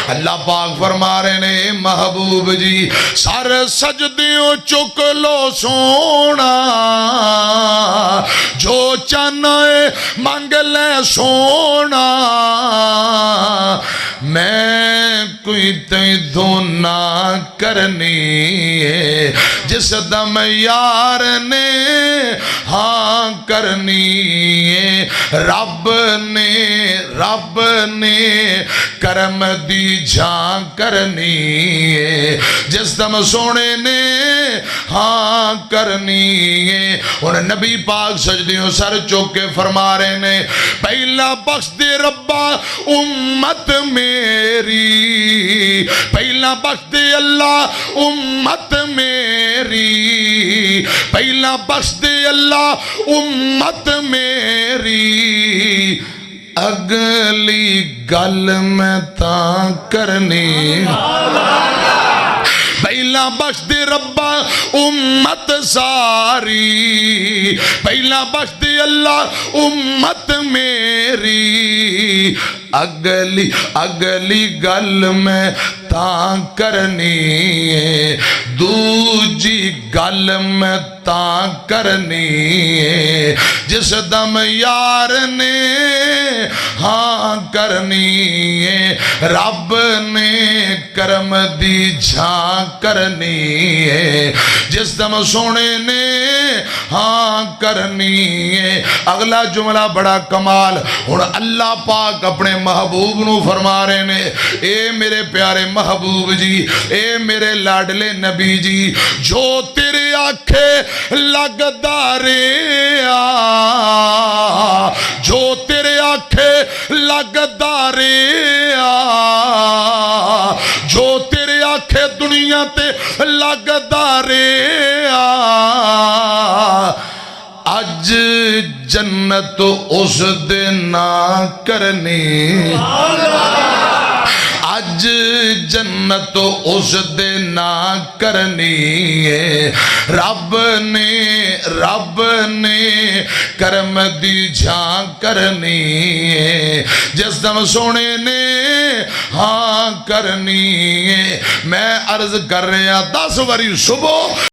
अल्लाह पाक फरमा रहे ने महबूब जी सर सजदियों चुक लो सोना जो चाहना है मंग ले सोना मैं कोई तैदो ना करनी है जिस दम यार ने हाँ करनी है रब ने करम दी झां करनी है जिस दम सोने ने हाँ करनी है। उन्हें नबी पाक सजदियों सर चुक के फरमा रहे ने पहला बख्श दे रब्बा उम्मत मेरी पहला बख्श दे अल्लाह उम्मत मेरी पहला बख्श दे अल्लाह उम्मत मेरी अगली गल मैं तां करनी पहला बख्श दे रब्बा उम्मत सारी पहला बख्श दे अल्लाह उम्मत मेरी अगली गल मैं तां करनी है दूजी गल मैं तां करनी है जिस दम यार ने हाँ करनी है रब ने करम दी झां करनी है जिस दम सोने ने हाँ करनी है। अगला जुमला बड़ा कमाल हुण अल्लाह पाक अपने महबूब नू फरमा रहे ने ए मेरे प्यारे महबूब जी ए मेरे लाडले नबी जी जो तेरे आखे लगदा रे जो तेरे आखे लगदा रे जो तेरे आखे दुनिया ते लगदा रे अज जन्नत उस दे ना करनी अज जन्नत उस दे ना करनी है रब ने करम दी झां करनी है जिस दम सोने ने हाँ करनी है। मैं अर्ज कर रहा 10 बारी सुबह